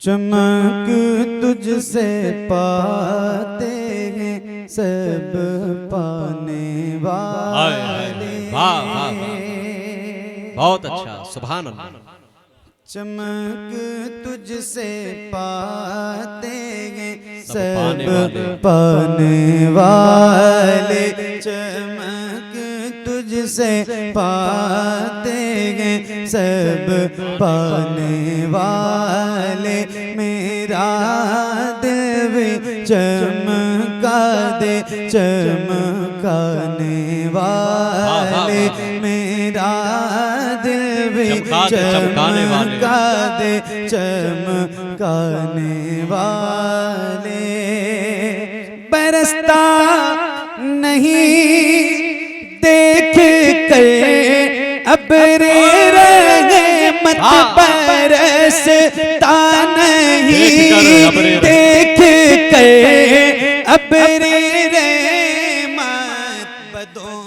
चमक तुझसे पाते हैं सब पाने वाले। बहुत अच्छा, सुभान अल्लाह। चमक तुझसे पाते हैं सब पाने वाले। चमक तुझसे पाते हैं सब पाने वाले। मेरा दिल भी चमका दे चमकाने वाले। मेरा दिल भी चमका दे चमकाने वाले। बरसता नहीं देख कर अबरे रहमत बरसता नहीं देख कर अबरे रहमत बदों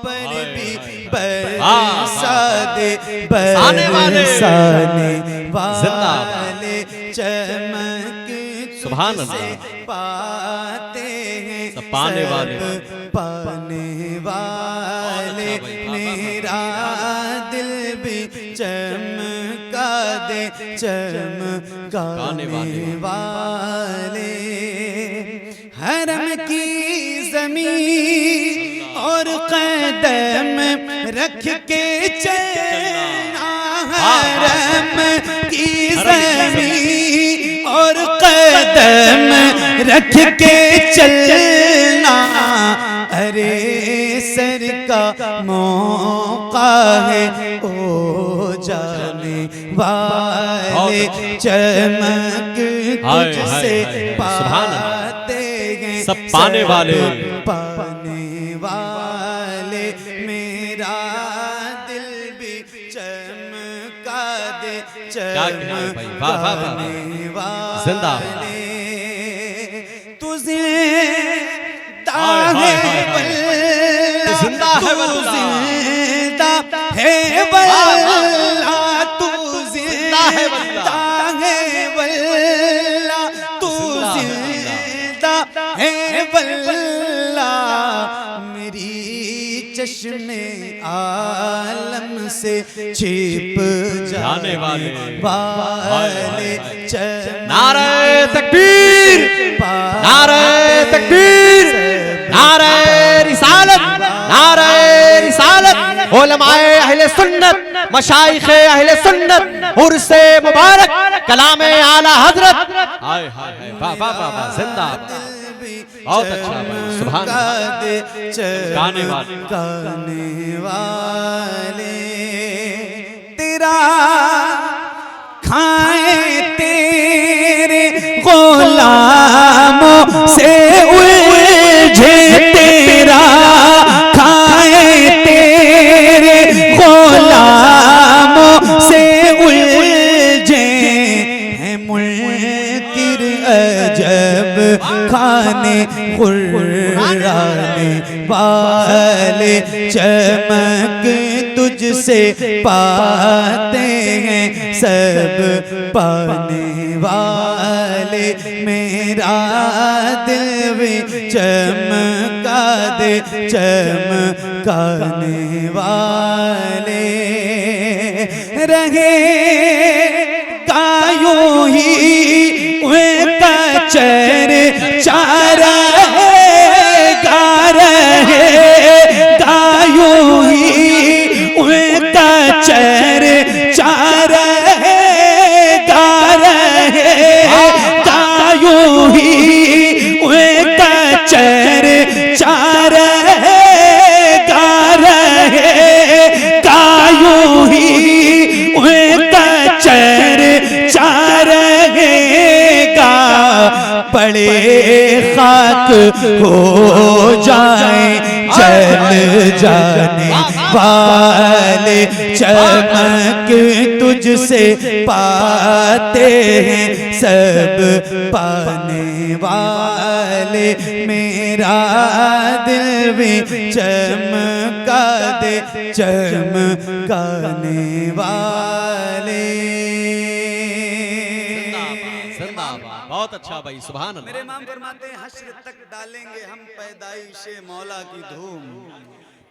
पर भी बरसा दे बरसाने वाले। चमक सुभान से पाते हैं पाने वाले पाने वाले। मेरा दिल भी चमका दे चमकाने वाले। हरम की ज़मीन और कदम रख के चलना। हरम की ज़मीन और कदम रख के चलना। अरे सर का मौका है ओ जाने वाले। चमक तुझसे पाते हैं सब पाने वाले पाने वाले। मेरा दिल भी चमका दे चमकाने वाले। तुझे जिंदा है वल्ला तू जिंदा है वल्ला तू जिंदा है वल्ला। मेरी चश्मे आलम से छिप जाने वाले। नारे तकबीर, नारे तकबीर, नारे रिसालत, नारे रिसालत। उलमाए अहले सुन्नत, मशाइखे अहले सुन्नत, उर्से मुबारक, कलामे आला हजरत। हाय हाय हाय, वाह वाह वाह, जिंदाबाद। बहुत अच्छा, सुभान अल्लाह। गाने वाले तेरा खाए तेरे गुलामों से उलझे। तेरा खाए तेरे गुलामों से उलझे हैं मुनकिर अजब खाने खुर्राने वाले। चमक तुझसे पाते हैं सब पाने वाले। मेरा दिल भी चमका दे चमकाने वाले। रहे गायों ही उनका चर चारा गायों ही उनका चर चारा गायों ही उनका चर चारा गायों ही उनका चर चारा बड़े खाक हो जाए जल जाने वाले। चमक तुझसे पाते हैं सब पाने वाले। मेरा दिल भी चमका दे चमकाने वाले। बहुत अच्छा भाई, सुभान अल्लाह। मेरे इमाम फरमाते हैं हश्र तक डालेंगे हम पैदाइशे मौला की धूम,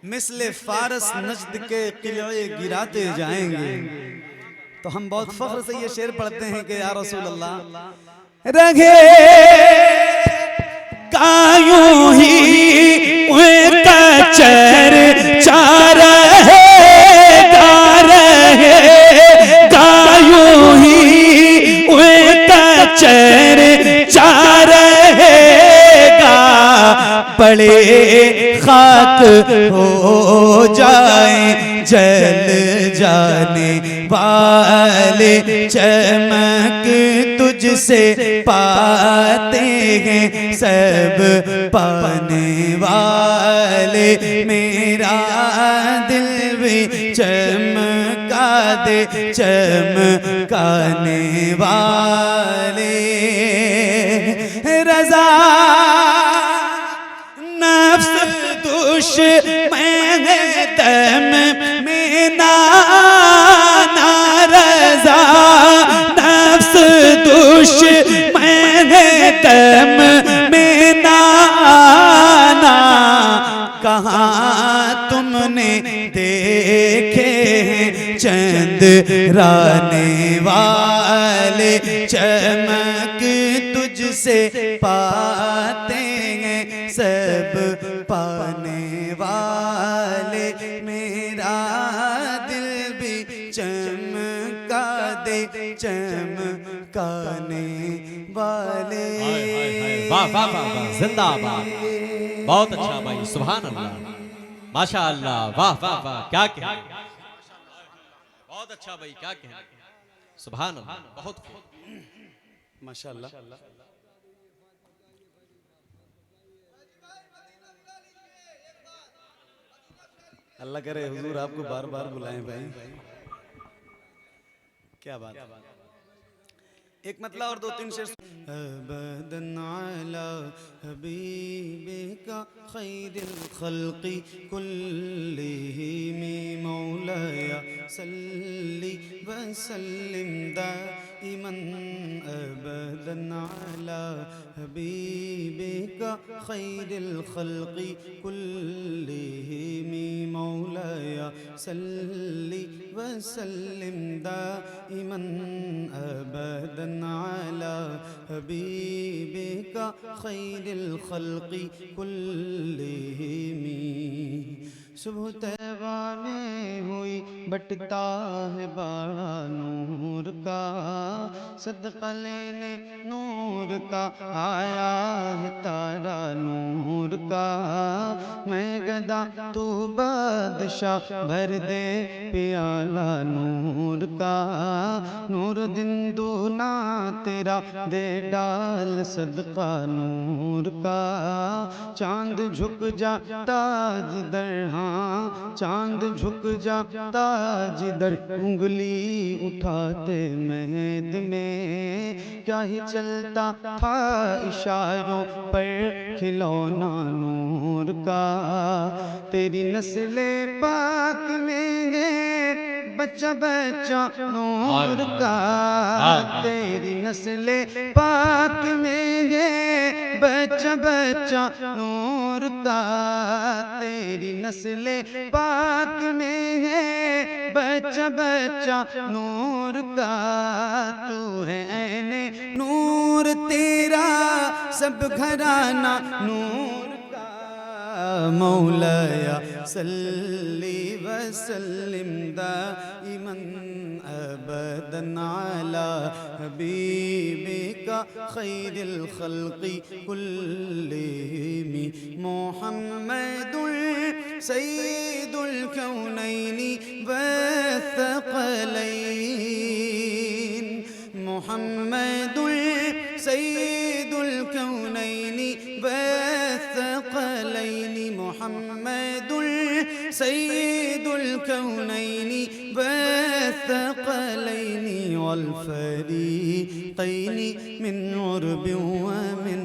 मिसले फारस नजद के किले गिराते जाएंगे। तो हम बहुत फख्र से ये शेर पढ़ते हैं कि या रसूल अल्लाह रगे कायूं ही उनका चर चार है गायूं ही उनका चर चार पड़े खाक हो जाए जल जाने वाले, चमक तुझसे पाते हैं सब पाने वाले। मेरा दिल भी चमका दे चमकाने वाले। रज़ा नफ्स दुश्मन दम में नारज़ा, नफ्स दुश्मन दम में नाना। कहाँ तुमने देखे हैं चंद्राने वाले, चमक तुझसे पाते हैं सब पाने वाले। मेरा दिल भी चमका दे चमकाने वाले। वाह वाह वाह, जिंदाबाद, बहुत अच्छा भाई, सुभान अल्लाह, माशा अल्लाह, वाह वाह वाह, क्या कहें, बहुत अच्छा भाई, क्या कहें, सुभान अल्लाह, बहुत माशाअल्लाह। अल्लाह करे हुजूर आपको बार बार बुलाएं भाई, क्या बात। एक मतलब और दो तीन शेर। अबदन अला हबीबिका खैरिल खल्क़ि कुल्लिहिम मौलाया सल्ली व सल्लिम दाइमन। अबदन अला हबीबिका खैरिल खल्क़ि कुल्लिहिम मौलाया सल्ली व सल्लिम दाइमन। अबदन अला हबीबिका खैरिल खल्क़ि कुल्लिहिम। सुबह तैबा में हुई बटता है बाड़ा नूर का, सदका लेने नूर का आया है तारा नूर का। मैं गदा तू बादशाह भर दे प्याला नूर का, नूर दिन दूना तेरा दे डाल सदका नूर का। चांद झुक जाता जिधर, हाँ चांद झुक जाता जिधर, उंगली उठाते महद में क्या ही चलता था इशारों पर खिलौना नूर का। तेरी नस्ले पाक में है बच्चा बच्चा नूर का, तेरी नस्ले पाक में है बच्चा बच्चा नूर का। तेरी नस्ले पाक में है बच्चा बच्चा नूर का। तू है ऐने नूर तेरा सब घराना नूर का। मौलाया सल्ली व सल्लिम दाइमन अबदन अला हबीबिका खैरिल खल्क़ि कुल्लिहिम। मुहम्मदुल सय्यिदुल कौनैनि व थक़लैन। मुहम्मदुल सय्यिदुल कौनैनि व थक़लैन। मुहम्मदुल सय्यिदुल कौनैनि व थक़लैन वल फरीक़ैन मिन उर्ब व मिन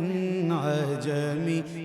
अजम।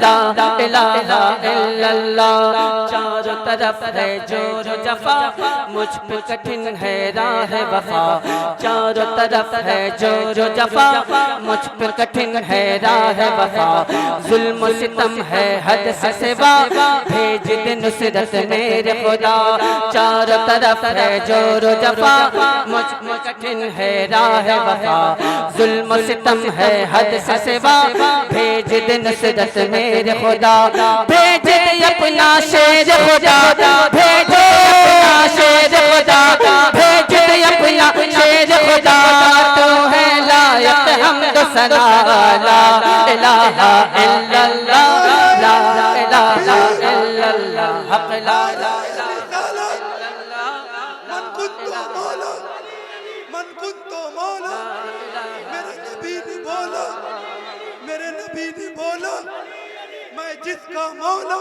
ला इलाहा इल्लल्लाह। चारों तरफ है जोर जफा, मुझ पे कठिन है राह वफा। चारों तरफ है जोर जफा, मुझ पे कठिन है राह वफा। जुल्म सितम है हद से सिवा, भेज दे नुसरत मेरे खुदा। चारों तरफ है जोर जफा, मुझ पे कठिन है राह वफा। जुल्म सितम है हद से सिवा, भेज दे नुसरत मेरे खुदा। भेज दे अपना शेर खुदा, भेज दे अपना शेर खुदा, भेज दे अपना शेर खुदा। तू है लायक हम्द सना, ला इलाहा इल्लल्लाह, ला इलाहा इल्लल्लाह, हक ला इलाहा इल्लल्लाह। मन कुंतो मौला, मन कुंतो मौला। मेरे नबी ने बोला, मेरे नबी ने बोला, मैं जिसका मौला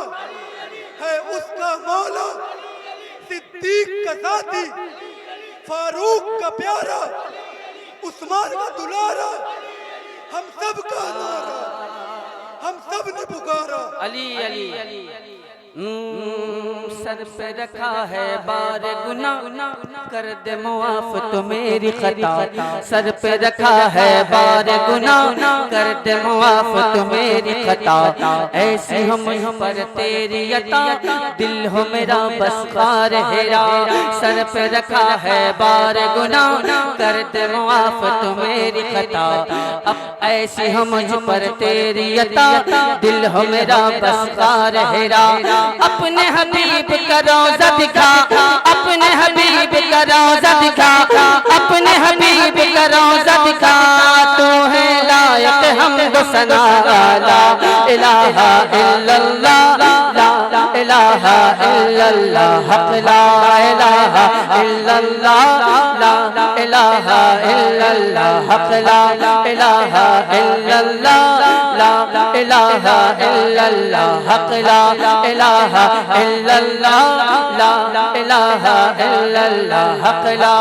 है उसका मौला। सिद्दीक का साथी, फारूक का प्यारा, उस्मान का दुलारा, हम सब का नारा, हम सब ने पुकारा। अली अली सर पे रखा है बार गुना, कर दे मुआफ तो मेरी खता। सर पे रखा है बार गुना, कर दे मुआफ तो मेरी खता। ऐसी हम पर तेरी अता, दिल हो मेरा बस खार हेरा। सर पे रखा है बार गुना, कर दे मुआफ तो मेरी खता। अब ऐसी हम पर तेरी अता, दिल हो मेरा बस खार हेरा। अपने हबीब का रोज़ा दिखा, अपने हबीब का रोज़ा दिखा, अपने हबीब का रोज़ा दिखा। तू है लायक हम्द सना, ला इलाहा इल्लल्लाह, ला इलाहा इल्लल्लाह, हक ला इलाहा इल्लल्लाह, ला इलाहा इल्लल्लाह, हक ला इलाहा इल्लल्लाह, ला इलाहा इल्लल्लाह, हक ला इलाहा इल्लल्लाह, ला इलाहा इल्लल्लाह, हक ला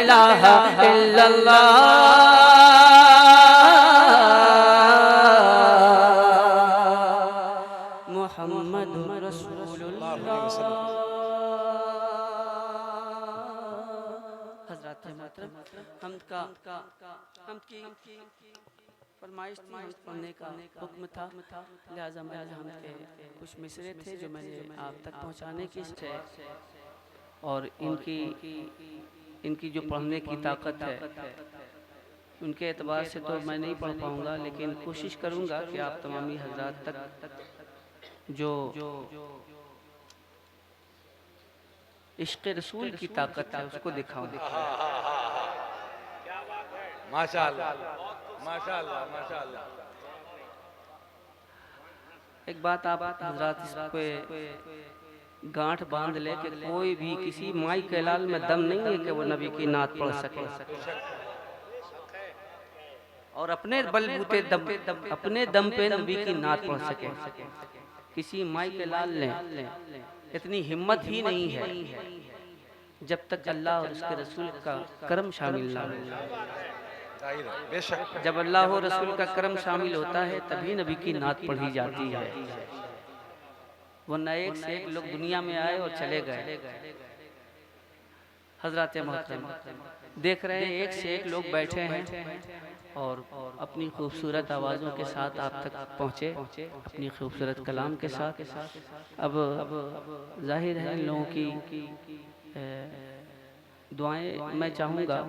इलाहा इल्लल्लाह। मुहम्मदुर रसूलुल्लाह। हज़रत मोहतरम हम की फरमाइश थी, हम पढ़ने का हुक्म था, लिहाजा मैंने हम के कुछ मिसरे थे जो मैंने आप तक पहुंचाने की है। और इनकी जो पढ़ने की ताकत है, उनके एतबार से तो मैं नहीं पढ़ पाऊंगा, लेकिन कोशिश करूंगा कि आप तमामी हज़रात तक जो इश्क़ रसूल की ताकत है उसको दिखाऊं। माशाअल्लाह, माशाअल्लाह, माशाअल्लाह। एक बात आप हज़रात इस पे गांठ बांध ले कि कोई भी किसी माई के लाल में दम नहीं है कि वो नबी की नात पढ़ सके और अपने बलबूते अपने दम पे नबी की नात पढ़ सके। किसी माई के लाल ने इतनी हिम्मत ही नहीं है जब तक अल्लाह और उसके रसूल का करम शामिल ना हो। जब अल्लाह और रसूल का करम शामिल होता है तभी नबी की नात पढ़ी जाती है। वरना एक से एक लोग दुनिया में आए और चले गए। हज़रत मोहतरम देख रहे हैं एक से एक लोग बैठे हैं और अपनी खूबसूरत आवाज़ों के साथ आप तक पहुँचे, अपनी खूबसूरत कलाम के साथ। अब जाहिर है इन लोगों की दुआएं मैं चाहूँगा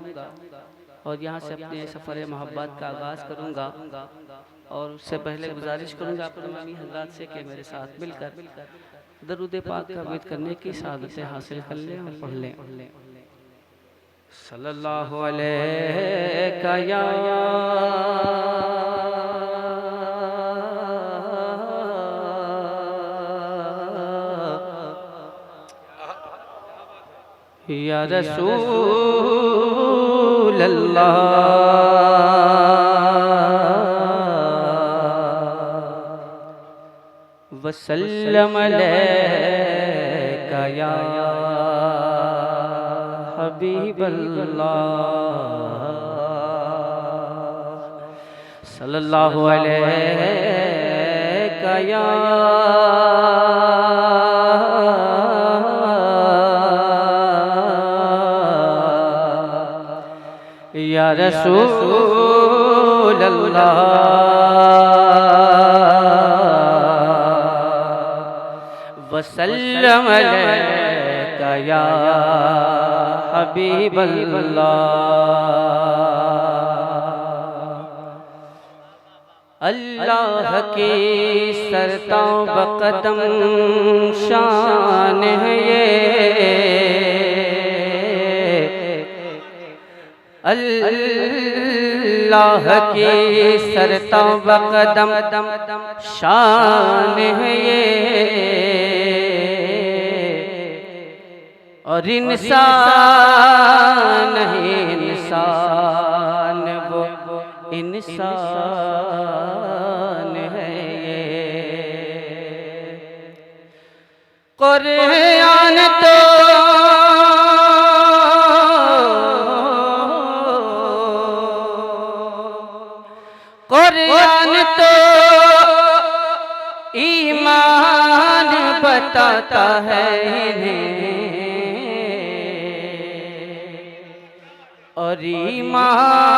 और यहाँ से अपने सफ़र मोहब्बत का आगाज़ करूँगा। और उससे पहले गुजारिश करूँगा अपने मनी हज़रात से कि मेरे साथ मिलकर दरूद पाक का विद करने की सादतें हासिल कर लें और पढ़ लें। सल्लल्लाहु अलैहि या रसूल अल्लाह वसल्लम अलैका या हबीब अल्लाह सल्लल्लाहु अलैका कया या रसूल अल्लाह वसल्लम अलैका या हबीब अल्लाह। अल्लाह की सरतां बकदम शान है ये, अल्लाह की सरतां बकदम शान है ये, और इंसान नहीं इंसान वो इंसान है ये। कुरान तो कुरान तो ईमान बताता है इन्हें, और ईमान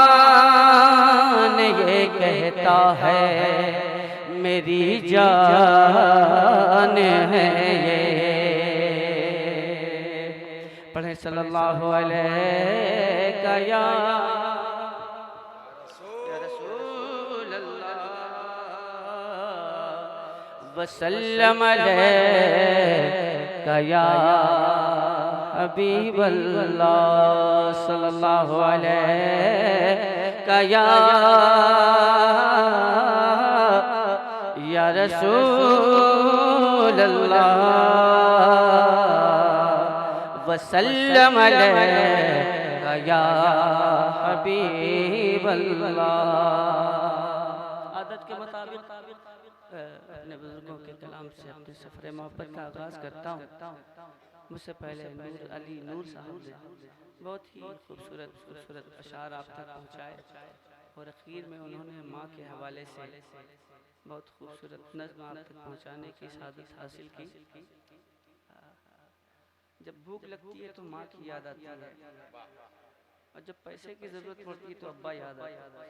ये कहता है मेरी जान है ये। पढ़े सल्लल्लाहु अलैहि या रसूल अल्लाह वसल्लम अलैका या हबीब अल्लाह सल्लल्लाहु अलैका या रसूल अल्लाह वसल्लम अलैका या हबीब अल्लाह। आदत के मुताबिक अपने बुजुर्गों के कलाम से अपने सफर मोहब्बत का आगाज करता हूँ। मुझसे पहले नूर अली नूर साहब ने बहुत ही खूबसूरत अशार आप तक पहुँचाए, और अखीर में उन्होंने माँ के हवाले से बहुत खूबसूरत नज़्म आप तक पहुँचाने की सादत हासिल की। जब भूख लगती है तो माँ की याद आती है, और जब पैसे की ज़रूरत पड़ती है तो अब्बा याद आता है।